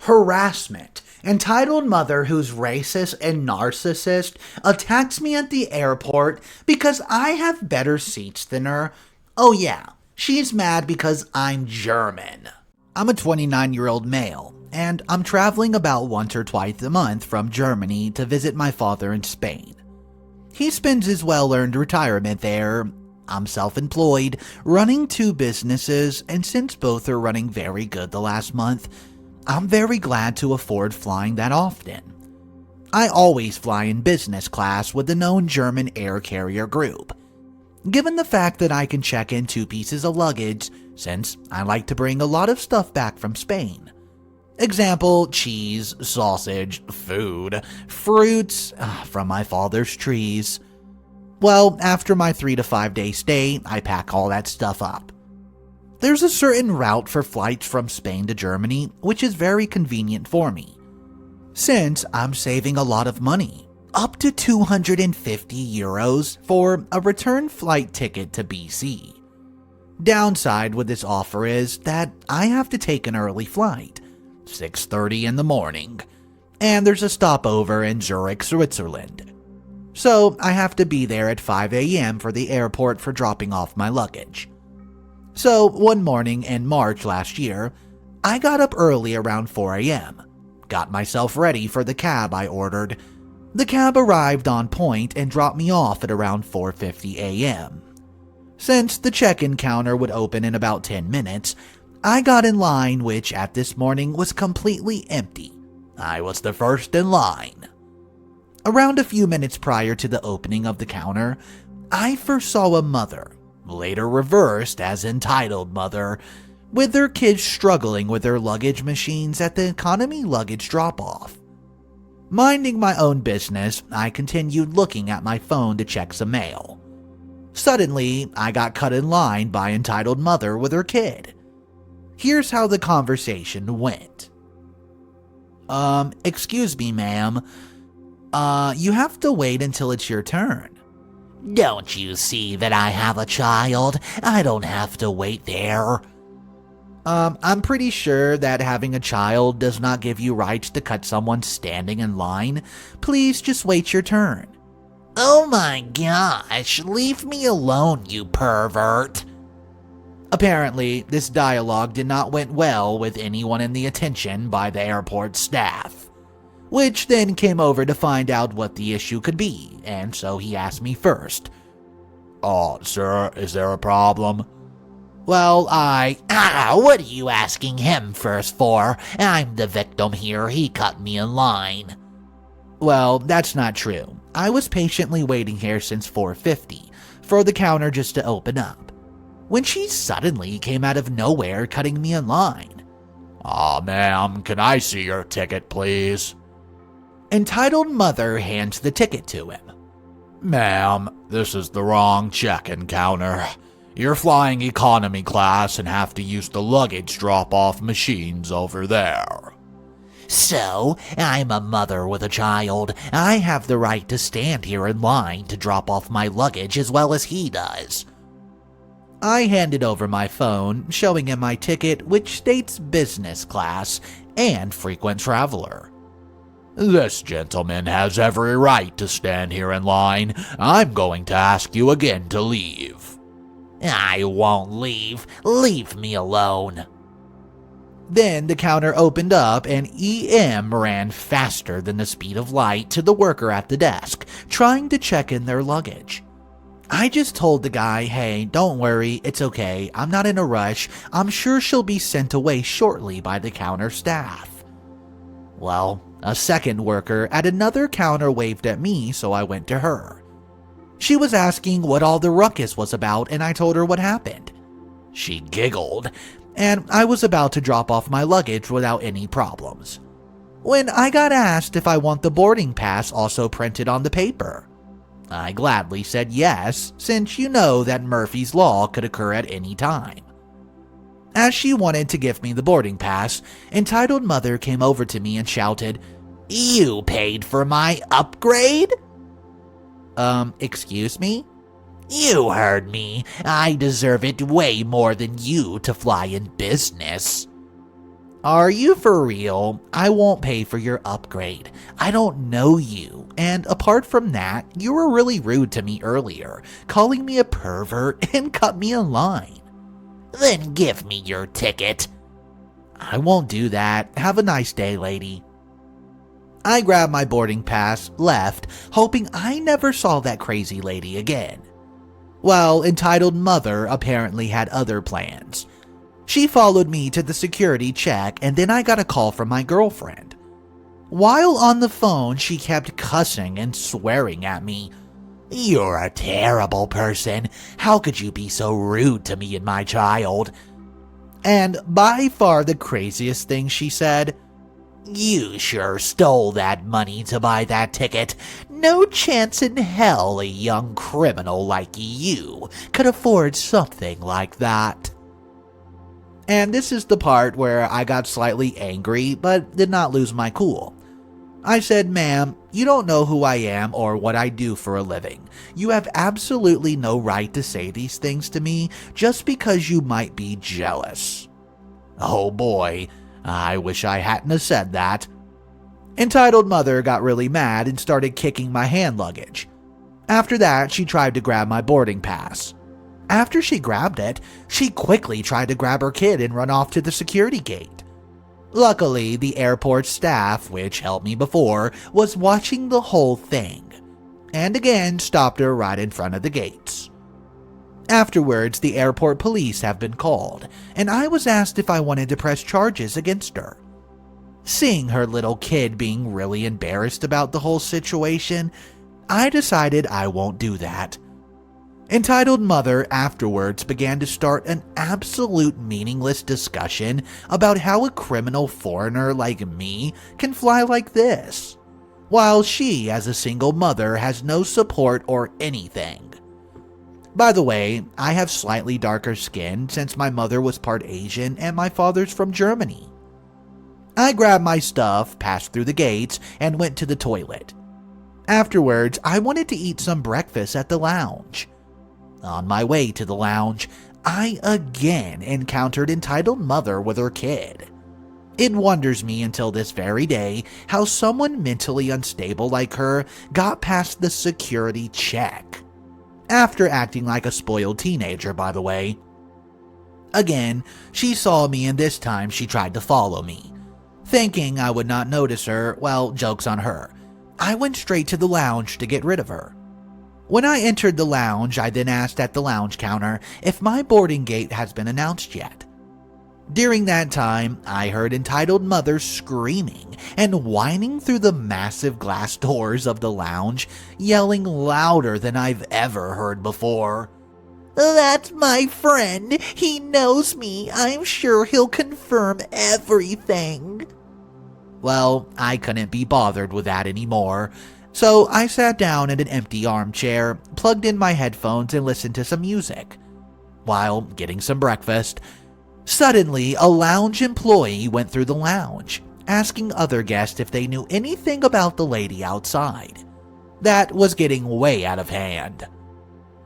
Harassment. Entitled mother who's racist and narcissist attacks me at the airport because I have better seats than her. Oh yeah, she's mad because I'm German. I'm a 29-year-old male, and I'm traveling about once or twice a month from Germany to visit my father in Spain. He spends his well-earned retirement there. I'm self-employed, running two businesses, and since both are running very good the last month, I'm very glad to afford flying that often. I always fly in business class with the known German air carrier group, given the fact that I can check in 2 pieces of luggage since I like to bring a lot of stuff back from Spain. Example, cheese, sausage, food, fruits from my father's trees. Well, after my 3 to 5 day stay, I pack all that stuff up. There's a certain route for flights from Spain to Germany, which is very convenient for me, since I'm saving a lot of money, up to 250 euros for a return flight ticket to BC. Downside with this offer is that I have to take an early flight, 6:30 in the morning, and there's a stopover in Zurich, Switzerland. So I have to be there at 5 a.m. for the airport for dropping off my luggage. So one morning in March last year, I got up early around 4 a.m., got myself ready for the cab I ordered. The cab arrived on point and dropped me off at around 4:50 a.m. Since the check-in counter would open in about 10 minutes, I got in line, which at this morning was completely empty. I was the first in line. Around a few minutes prior to the opening of the counter, I first saw a mother, later reversed as entitled mother, with their kids struggling with their luggage machines at the economy luggage drop-off. Minding my own business, I continued looking at my phone to check some mail. Suddenly, I got cut in line by entitled mother with her kid. Here's how the conversation went. Excuse me, ma'am. You have to wait until it's your turn. Don't you see that I have a child? I don't have to wait there. I'm pretty sure that having a child does not give you rights to cut someone standing in line. Please just wait your turn. Oh my gosh, leave me alone, you pervert. Apparently, this dialogue did not went well with anyone in the attention by the airport staff, which then came over to find out what the issue could be, and so he asked me first. Sir, is there a problem? Well, what are you asking him first for? I'm the victim here, he cut me in line. Well, that's not true. I was patiently waiting here since 4:50 for the counter just to open up, when she suddenly came out of nowhere cutting me in line. Ma'am, can I see your ticket, please? Entitled mother hands the ticket to him. Ma'am, this is the wrong check-in counter. You're flying economy class and have to use the luggage drop-off machines over there. So, I'm a mother with a child. I have the right to stand here in line to drop off my luggage as well as he does. I handed over my phone, showing him my ticket, which states business class and frequent traveler. This gentleman has every right to stand here in line. I'm going to ask you again to leave. I won't leave. Leave me alone. Then the counter opened up and EM ran faster than the speed of light to the worker at the desk, trying to check in their luggage. I just told the guy, hey, don't worry, it's okay, I'm not in a rush, I'm sure she'll be sent away shortly by the counter staff. Well, a second worker at another counter waved at me, so I went to her. She was asking what all the ruckus was about, and I told her what happened. She giggled, and I was about to drop off my luggage without any problems, when I got asked if I want the boarding pass also printed on the paper. I gladly said yes, since you know that Murphy's Law could occur at any time. As she wanted to give me the boarding pass, entitled mother came over to me and shouted, You paid for my upgrade? Excuse me? You heard me. I deserve it way more than you to fly in business. Are you for real? I won't pay for your upgrade. I don't know you. And apart from that, you were really rude to me earlier, calling me a pervert and cut me in line. Then give me your ticket. I won't do that. Have a nice day, lady. I grabbed my boarding pass, left, hoping I never saw that crazy lady again. Well, entitled mother apparently had other plans. She followed me to the security check, and then I got a call from my girlfriend. While on the phone, she kept cussing and swearing at me. You're a terrible person. How could you be so rude to me and my child? And by far the craziest thing she said, you sure stole that money to buy that ticket. No chance in hell a young criminal like you could afford something like that. And this is the part where I got slightly angry, but did not lose my cool. I said, ma'am, you don't know who I am or what I do for a living. You have absolutely no right to say these things to me just because you might be jealous. Oh boy, I wish I hadn't have said that. Entitled mother got really mad and started kicking my hand luggage. After that, she tried to grab my boarding pass. After she grabbed it, she quickly tried to grab her kid and run off to the security gate. Luckily, the airport staff, which helped me before, was watching the whole thing, and again stopped her right in front of the gates. Afterwards, the airport police have been called, and I was asked if I wanted to press charges against her. Seeing her little kid being really embarrassed about the whole situation, I decided I won't do that. Entitled mother afterwards began to start an absolute meaningless discussion about how a criminal foreigner like me can fly like this, while she, as a single mother, has no support or anything. By the way, I have slightly darker skin since my mother was part Asian and my father's from Germany. I grabbed my stuff, passed through the gates, and went to the toilet. Afterwards, I wanted to eat some breakfast at the lounge. On my way to the lounge, I again encountered entitled mother with her kid. It wonders me until this very day how someone mentally unstable like her got past the security check. After acting like a spoiled teenager, by the way. Again, she saw me and this time she tried to follow me. Thinking I would not notice her, well, joke's on her. I went straight to the lounge to get rid of her. When I entered the lounge, I then asked at the lounge counter if my boarding gate has been announced yet. During that time, I heard entitled mother screaming and whining through the massive glass doors of the lounge, yelling louder than I've ever heard before. That's my friend. He knows me. I'm sure he'll confirm everything. Well, I couldn't be bothered with that anymore. So I sat down in an empty armchair, plugged in my headphones, and listened to some music. While getting some breakfast, suddenly a lounge employee went through the lounge, asking other guests if they knew anything about the lady outside. That was getting way out of hand.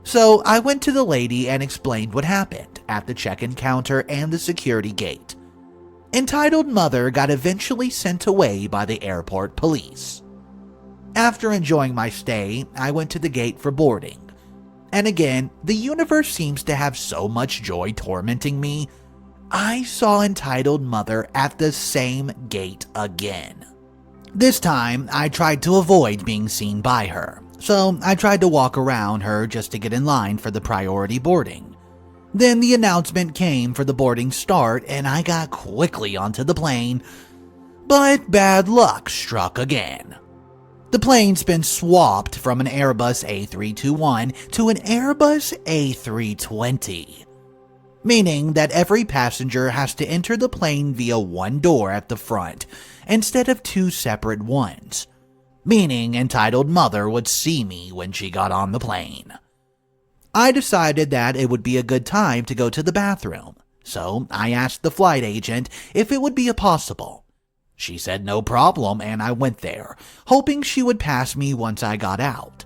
So I went to the lady and explained what happened at the check-in counter and the security gate. Entitled mother got eventually sent away by the airport police. After enjoying my stay, I went to the gate for boarding. And again, the universe seems to have so much joy tormenting me. I saw entitled mother at the same gate again. This time, I tried to avoid being seen by her, so I tried to walk around her just to get in line for the priority boarding. Then the announcement came for the boarding start and I got quickly onto the plane, but bad luck struck again. The plane's been swapped from an Airbus A321 to an Airbus A320, meaning that every passenger has to enter the plane via one door at the front instead of two separate ones, meaning entitled mother would see me when she got on the plane. I decided that it would be a good time to go to the bathroom, so I asked the flight agent if it would be possible. She said no problem, and I went there, hoping she would pass me once I got out.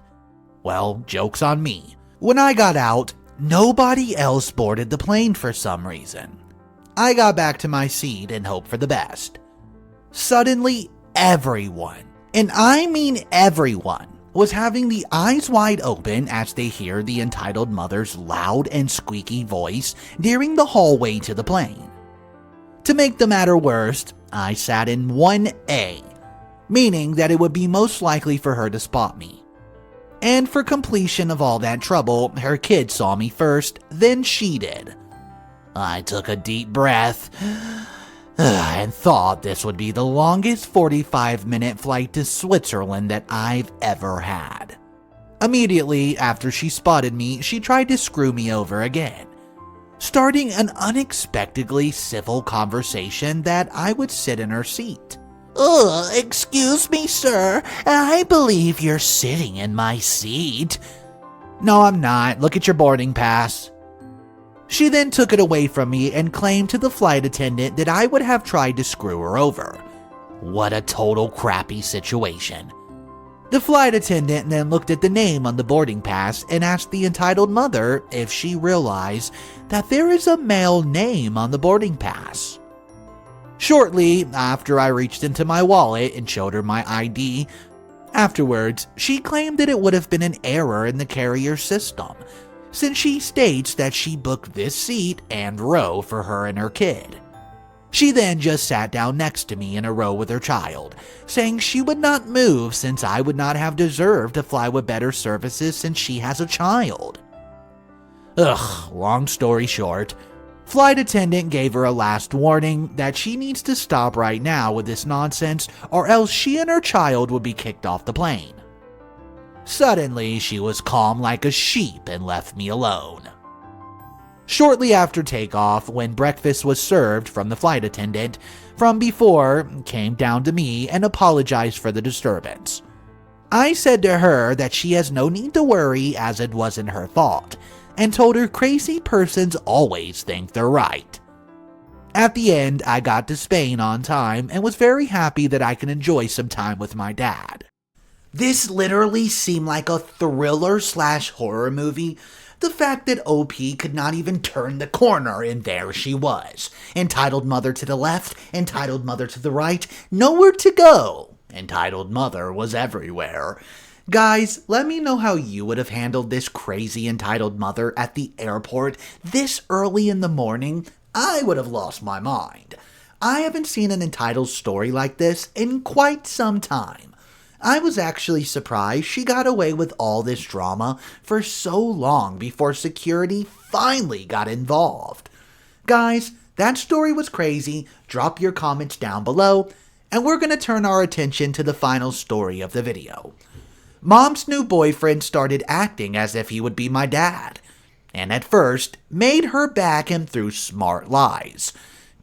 Well, joke's on me. When I got out, nobody else boarded the plane for some reason. I got back to my seat and hoped for the best. Suddenly, everyone, and I mean everyone, was having the eyes wide open as they hear the entitled mother's loud and squeaky voice during the hallway to the plane. To make the matter worse, I sat in 1A, meaning that it would be most likely for her to spot me. And for completion of all that trouble, her kid saw me first, then she did. I took a deep breath and thought this would be the longest 45-minute flight to Switzerland that I've ever had. Immediately after she spotted me, she tried to screw me over again, starting an unexpectedly civil conversation that I would sit in her seat. Excuse me, sir. I believe you're sitting in my seat. No, I'm not. Look at your boarding pass. She then took it away from me and claimed to the flight attendant that I would have tried to screw her over. What a total crappy situation. The flight attendant then looked at the name on the boarding pass and asked the entitled mother if she realized that there is a male name on the boarding pass. Shortly after, I reached into my wallet and showed her my ID. Afterwards, she claimed that it would have been an error in the carrier system, since she states that she booked this seat and row for her and her kid. She then just sat down next to me in a row with her child, saying she would not move since I would not have deserved to fly with better services since she has a child. Long story short, flight attendant gave her a last warning that she needs to stop right now with this nonsense or else she and her child would be kicked off the plane. Suddenly, she was calm like a sheep and left me alone. Shortly after takeoff, when breakfast was served from the flight attendant from before came down to me and apologized for the disturbance. I said to her that she has no need to worry as it wasn't her fault, and told her crazy persons always think they're right. At the end, I got to Spain on time and was very happy that I can enjoy some time with my dad. This literally seemed like a thriller/horror movie. The fact that OP could not even turn the corner, and there she was. Entitled mother to the left, entitled mother to the right, nowhere to go. Entitled mother was everywhere. Guys, let me know how you would have handled this crazy entitled mother at the airport this early in the morning. I would have lost my mind. I haven't seen an entitled story like this in quite some time. I was actually surprised she got away with all this drama for so long before security finally got involved. Guys, that story was crazy. Drop your comments down below, and we're going to turn our attention to the final story of the video. Mom's new boyfriend started acting as if he would be my dad, and at first made her back him through smart lies,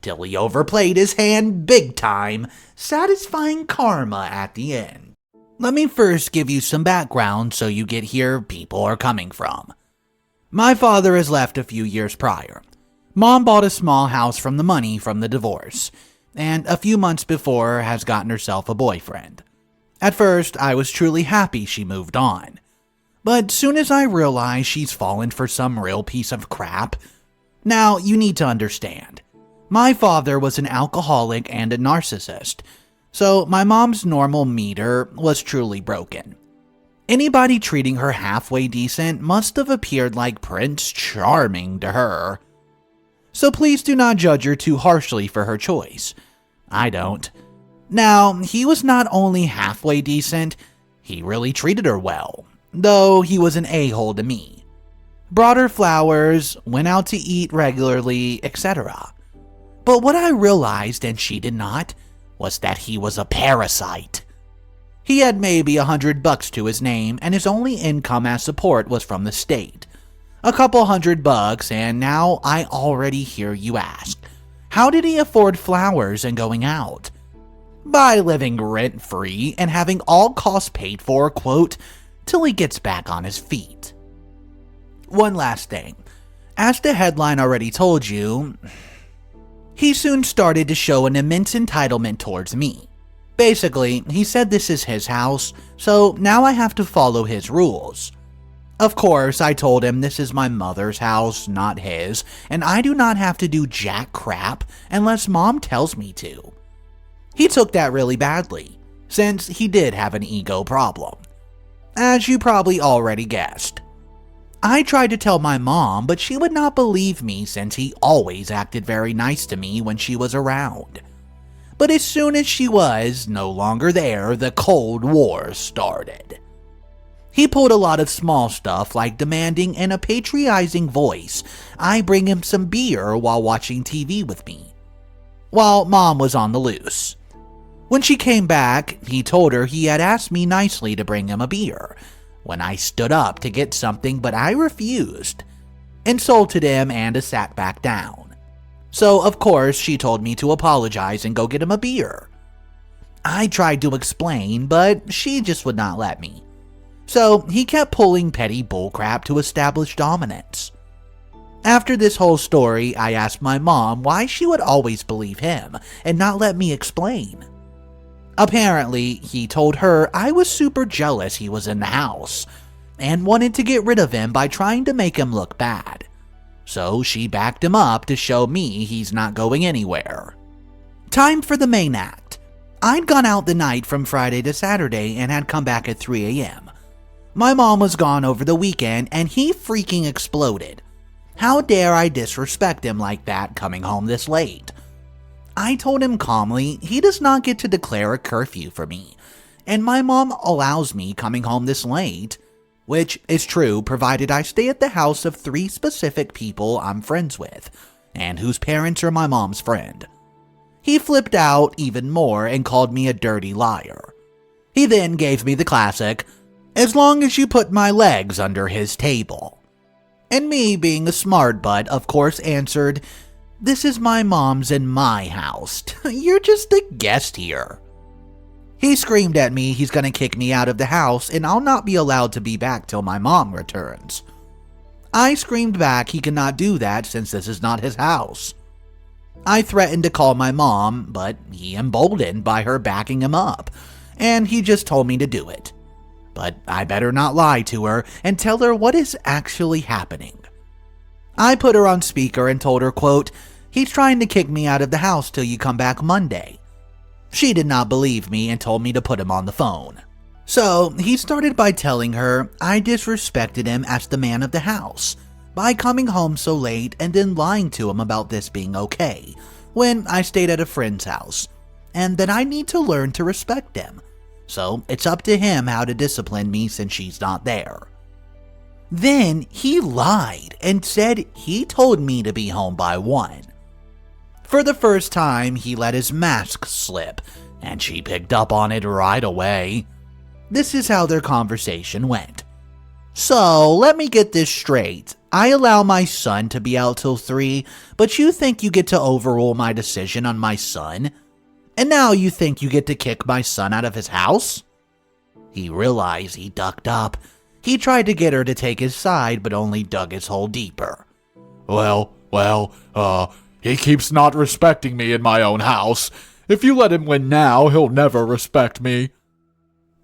till he overplayed his hand big time, satisfying karma at the end. Let me first give you some background so you get here people are coming from. My father has left a few years prior. Mom bought a small house from the money from the divorce, and a few months before has gotten herself a boyfriend. At first, I was truly happy she moved on. But soon as I realized she's fallen for some real piece of crap. Now, you need to understand. My father was an alcoholic and a narcissist, so my mom's normal meter was truly broken. Anybody treating her halfway decent must have appeared like Prince Charming to her. So please do not judge her too harshly for her choice. I don't. Now, he was not only halfway decent, he really treated her well, though he was an a-hole to me. Brought her flowers, went out to eat regularly, etc. But what I realized, and she did not, was that he was a parasite. He had maybe $100 to his name, and his only income as support was from the state. A couple $100, and now I already hear you ask, how did he afford flowers and going out? By living rent-free and having all costs paid for, quote, till he gets back on his feet. One last thing. As the headline already told you, he soon started to show an immense entitlement towards me. Basically, he said this is his house, so now I have to follow his rules. Of course, I told him this is my mother's house, not his, and I do not have to do jack crap unless Mom tells me to. He took that really badly, since he did have an ego problem, as you probably already guessed. I tried to tell my mom, but she would not believe me since he always acted very nice to me when she was around. But as soon as she was no longer there, the Cold War started. He pulled a lot of small stuff like demanding in a patronizing voice I bring him some beer while watching TV with me, while Mom was on the loose. When she came back, he told her he had asked me nicely to bring him a beer when I stood up to get something, but I refused, insulted him, and sat back down. So, of course, she told me to apologize and go get him a beer. I tried to explain, but she just would not let me. So he kept pulling petty bullcrap to establish dominance. After this whole story, I asked my mom why she would always believe him and not let me explain. Apparently, he told her I was super jealous he was in the house and wanted to get rid of him by trying to make him look bad. So she backed him up to show me he's not going anywhere. Time for the main act. I'd gone out the night from Friday to Saturday and had come back at 3 a.m. My mom was gone over the weekend and he freaking exploded. How dare I disrespect him like that coming home this late? I told him calmly he does not get to declare a curfew for me, and my mom allows me coming home this late, which is true provided I stay at the house of 3 specific people I'm friends with, and whose parents are my mom's friend. He flipped out even more and called me a dirty liar. He then gave me the classic, "As long as you put my legs under his table." And me, being a smart butt, of course answered, "This is my mom's and my house. You're just a guest here." He screamed at me he's gonna kick me out of the house and I'll not be allowed to be back till my mom returns. I screamed back he cannot do that since this is not his house. I threatened to call my mom, but he emboldened by her backing him up, and he just told me to do it. But I better not lie to her and tell her what is actually happening. I put her on speaker and told her, quote, "He's trying to kick me out of the house till you come back Monday." She did not believe me and told me to put him on the phone. So he started by telling her I disrespected him as the man of the house by coming home so late and then lying to him about this being okay when I stayed at a friend's house, and that I need to learn to respect him. So it's up to him how to discipline me since she's not there. Then he lied and said he told me to be home by 1. For the first time, he let his mask slip, and she picked up on it right away. This is how their conversation went. "So, let me get this straight. I allow my son to be out till 3, but you think you get to overrule my decision on my son? And now you think you get to kick my son out of his house?" He realized he ducked up. He tried to get her to take his side, but only dug his hole deeper. Well, he keeps not respecting me in my own house. If you let him win now, he'll never respect me."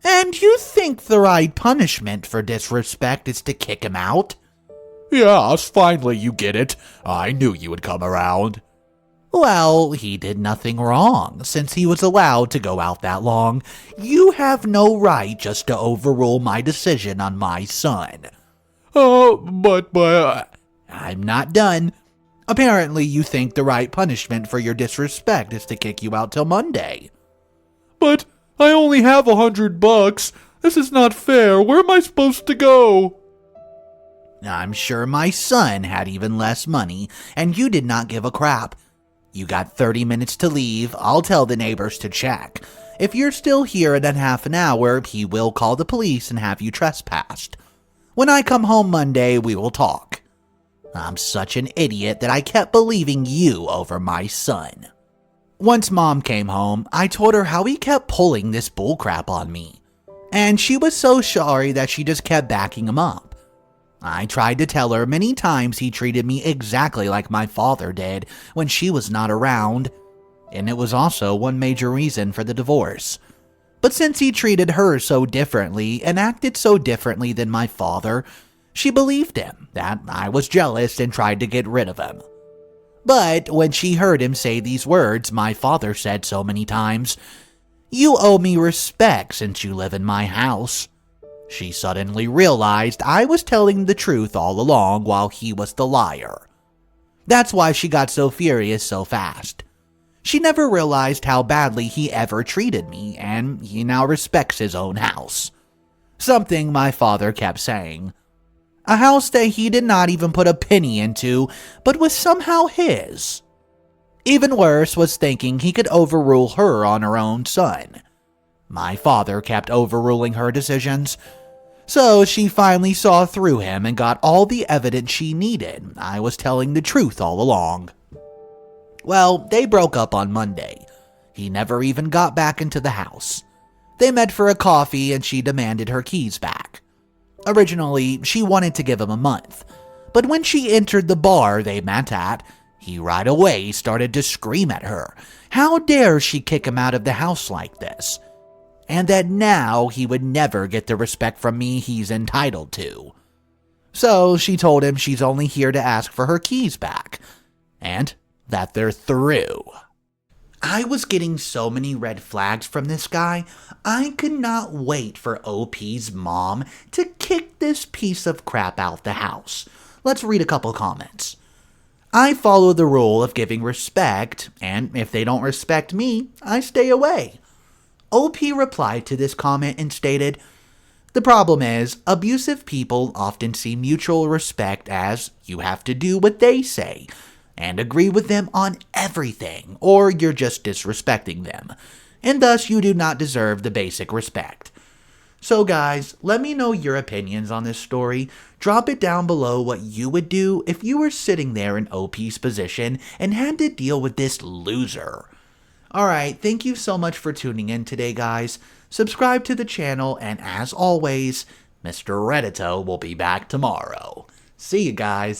"And you think the right punishment for disrespect is to kick him out?" "Yes, finally you get it. I knew you would come around." "Well, he did nothing wrong, since he was allowed to go out that long. You have no right just to overrule my decision on my son." But... "I'm not done. Apparently you think the right punishment for your disrespect is to kick you out till Monday." "But I only have $100. This is not fair. Where am I supposed to go?" "I'm sure my son had even less money, and you did not give a crap. You got 30 minutes to leave. I'll tell the neighbors to check. If you're still here in half an hour, he will call the police and have you trespassed. When I come home Monday, we will talk. I'm such an idiot that I kept believing you over my son." Once Mom came home, I told her how he kept pulling this bullcrap on me, and she was so sorry that she just kept backing him up. I tried to tell her many times he treated me exactly like my father did when she was not around, and it was also one major reason for the divorce. But since he treated her so differently and acted so differently than my father, She believed him that I was jealous and tried to get rid of him. But when she heard him say these words my father said so many times, "You owe me respect since you live in my house," she suddenly realized I was telling the truth all along while he was the liar. That's why she got so furious so fast. She never realized how badly he ever treated me, and he now respects his own house. Something my father kept saying. A house that he did not even put a penny into, but was somehow his. Even worse was thinking he could overrule her on her own son. My father kept overruling her decisions, so she finally saw through him and got all the evidence she needed. I was telling the truth all along. Well, they broke up on Monday. He never even got back into the house. They met for a coffee and she demanded her keys back. Originally, she wanted to give him a month, but when she entered the bar they met at, he right away started to scream at her. How dare she kick him out of the house like this? And that now he would never get the respect from me he's entitled to. So she told him she's only here to ask for her keys back, and that they're through. I was getting so many red flags from this guy, I could not wait for OP's mom to kick this piece of crap out the house. Let's read a couple comments. I follow the rule of giving respect, and if they don't respect me, I stay away. OP replied to this comment and stated, "The problem is, abusive people often see mutual respect as you have to do what they say, and agree with them on everything, or you're just disrespecting them, and thus you do not deserve the basic respect." So guys, let me know your opinions on this story. Drop it down below what you would do if you were sitting there in OP's position and had to deal with this loser. Alright, thank you so much for tuning in today, guys. Subscribe to the channel, and as always, Mr. Reddito will be back tomorrow. See you guys.